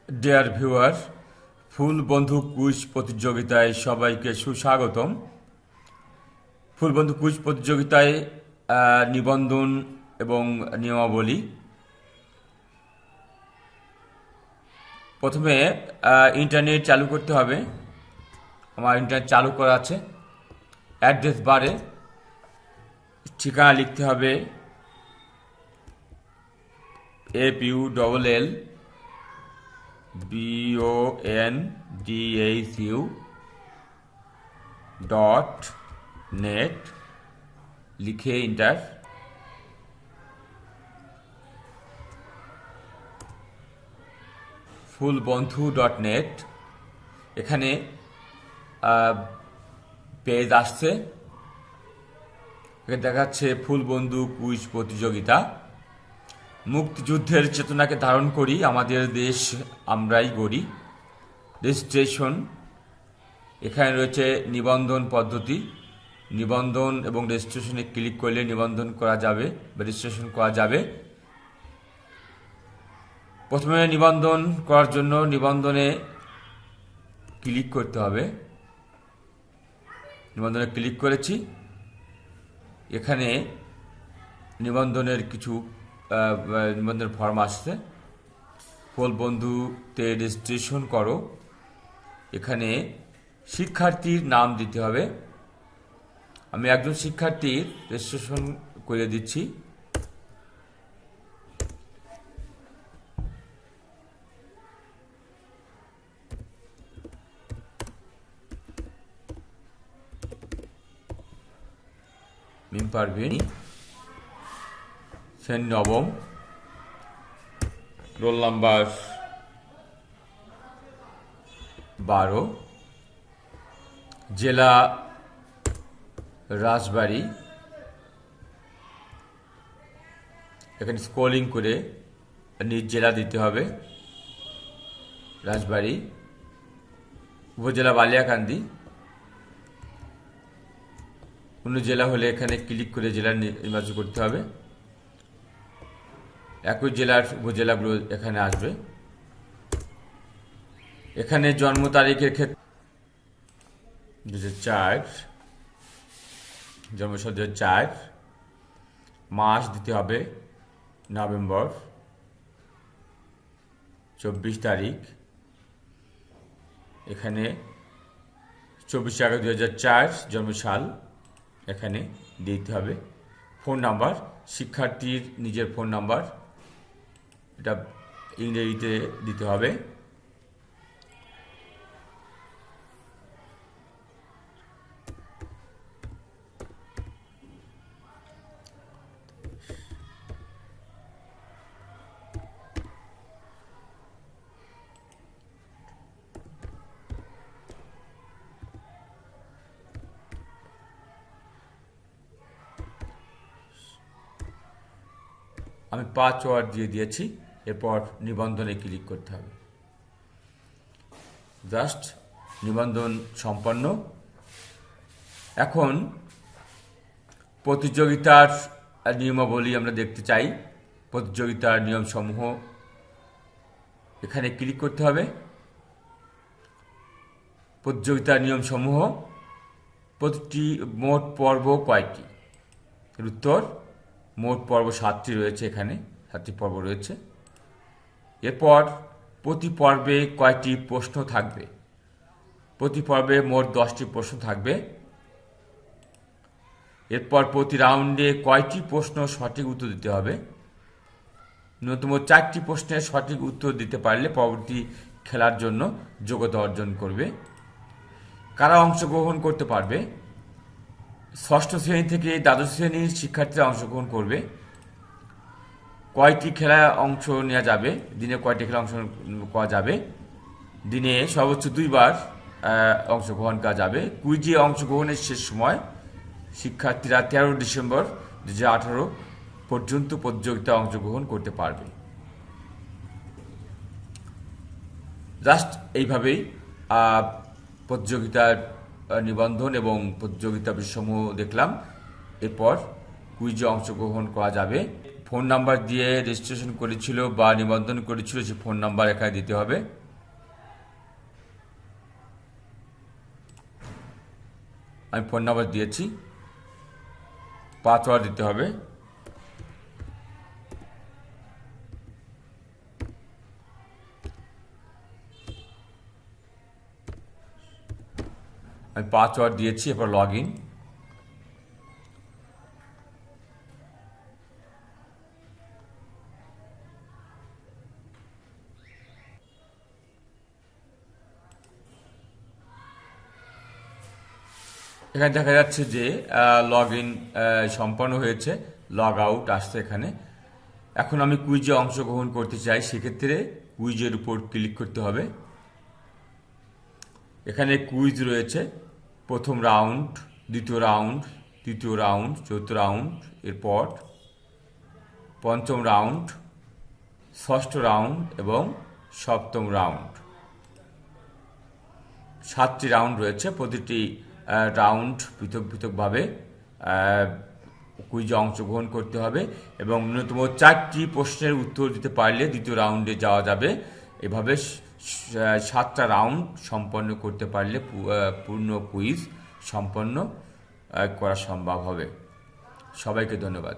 Dear viewer, ফুল বন্ধু quiz প্রতিযোগিতায় সবাইকে সুস্বাগতম। ফুল বন্ধু কুইজ প্রতিযোগিতায় নিবন্ধন এবং নিয়মাবলী। প্রথমে ইন্টারনেট চালু করতে হবে। আমার ইন্টারনেট চালু করা আছে। অ্যাড্রেস বারে ঠিকানা লিখতে হবে FULLBONDHU.net লিখে ইন্টার। fullbandhu.net এখানে পেজ আসছে। এখানে দেখাচ্ছে ফুল বন্ধু কুইজ প্রতিযোগিতা। মুক্তিযুদ্ধের চেতনাকে ধারণ করি, আমাদের দেশ আমরাই গড়ি। রেজিস্ট্রেশন, এখানে রয়েছে নিবন্ধন পদ্ধতি। নিবন্ধন এবং রেজিস্ট্রেশনে ক্লিক করলে নিবন্ধন করা যাবে বা রেজিস্ট্রেশন করা যাবে। প্রথমে নিবন্ধন করার জন্য নিবন্ধনে ক্লিক করতে হবে। নিবন্ধনে ক্লিক করেছি। এখানে নিবন্ধনের কিছু নিবন্ধনের ফর্ম আসছে। ফুল বন্ধুতে রেজিস্ট্রেশন করো। এখানে শিক্ষার্থীর নাম দিতে হবে। আমি একজন শিক্ষার্থীর রেজিস্ট্রেশন করে দিচ্ছি। মিম পারভিন, শ্রেণী নবম, রোল নাম্বার 12, জেলা রাজবাড়ি। এখানে স্ক্রলিং করে নিজ জেলা দিতে হবে। রাজবাড়ি। উপজেলা বালিয়াকান্দি। অন্য জেলা হলে এখানে ক্লিক করে জেলা নির্বাচন করতে হবে। একই জেলার উপজেলাগুলো এখানে আসবে। এখানে জন্ম তারিখের ক্ষেত্রে 2004, জন্মসাল 2004, মাস দিতে হবে নভেম্বর, 24 তারিখ। এখানে 24/11/2004 জন্মসাল এখানে দিতে হবে। ফোন নাম্বার, শিক্ষার্থীর নিজের ফোন নাম্বার, এটা ইংরেজিতে দিতে হবে। আমি পাসওয়ার্ড দিয়ে দিয়েছি। এরপর নিবন্ধনে ক্লিক করতে হবে। জাস্ট নিবন্ধন সম্পন্ন। এখন প্রতিযোগিতার নিয়মাবলী আমরা দেখতে চাই। প্রতিযোগিতার নিয়মসমূহ এখানে ক্লিক করতে হবে। প্রতিযোগিতার নিয়মসমূহ, প্রতিটি মোট পর্ব কয়টি? উত্তর, মোট পর্ব 7টি রয়েছে। এখানে 7টি পর্ব রয়েছে। এরপর প্রতি পর্বে কয়টি প্রশ্ন থাকবে? প্রতি পর্বে মোট 10টি প্রশ্ন থাকবে। এরপর প্রতি রাউন্ডে কয়টি প্রশ্ন সঠিক উত্তর দিতে হবে? ন্যূনতম 4টি প্রশ্নের সঠিক উত্তর দিতে পারলে পরবর্তী খেলার জন্য যোগ্যতা অর্জন করবে। কারা অংশগ্রহণ করতে পারবে? ষষ্ঠ শ্রেণী থেকে দ্বাদশ শ্রেণীর শিক্ষার্থীরা অংশগ্রহণ করবে। কয়টি খেলায় অংশ নেওয়া যাবে? দিনে কয়টি খেলা অংশ করা যাবে? দিনে সর্বোচ্চ 2 বার অংশগ্রহণ করা যাবে। কুইজে অংশগ্রহণের শেষ সময় শিক্ষার্থীরা 13 ডিসেম্বর 2018 পর্যন্ত প্রতিযোগিতায় অংশগ্রহণ করতে পারবে। জাস্ট এইভাবেই প্রতিযোগিতার নিবন্ধন এবং প্রতিযোগিতা বিষয়সমূহ দেখলাম। এরপর কুইজে অংশগ্রহণ করা যাবে। ফোন নাম্বার দিয়ে রেজিস্ট্রেশন করেছিল বা নিবন্ধন করেছিল সে ফোন নাম্বার এখানে দিতে হবে। আমি ফোন নাম্বার দিয়েছি, পাসওয়ার্ড দিতে হবে। আমি পাসওয়ার্ড দিয়েছি, এরপর লগ ইন। এখানে দেখা যাচ্ছে যে লগ ইন সম্পন্ন হয়েছে, লগ আউট আসছে এখানে। এখন আমি কুইজে অংশগ্রহণ করতে চাই, সেক্ষেত্রে কুইজের উপর ক্লিক করতে হবে। এখানে কুইজ রয়েছে, প্রথম রাউন্ড, দ্বিতীয় রাউন্ড, তৃতীয় রাউন্ড, চতুর্থ রাউন্ড, এরপর পঞ্চম রাউন্ড, ষষ্ঠ রাউন্ড এবং সপ্তম রাউন্ড। 7টি রাউন্ড রয়েছে, প্রতিটি রাউন্ড পৃথক পৃথকভাবে কুইজে অংশগ্রহণ করতে হবে এবং ন্যূনতম 4টি প্রশ্নের উত্তর দিতে পারলে দ্বিতীয় রাউন্ডে যাওয়া যাবে। এভাবে 7টা রাউন্ড সম্পন্ন করতে পারলে পূর্ণ কুইজ সম্পন্ন করা সম্ভব হবে। সবাইকে ধন্যবাদ।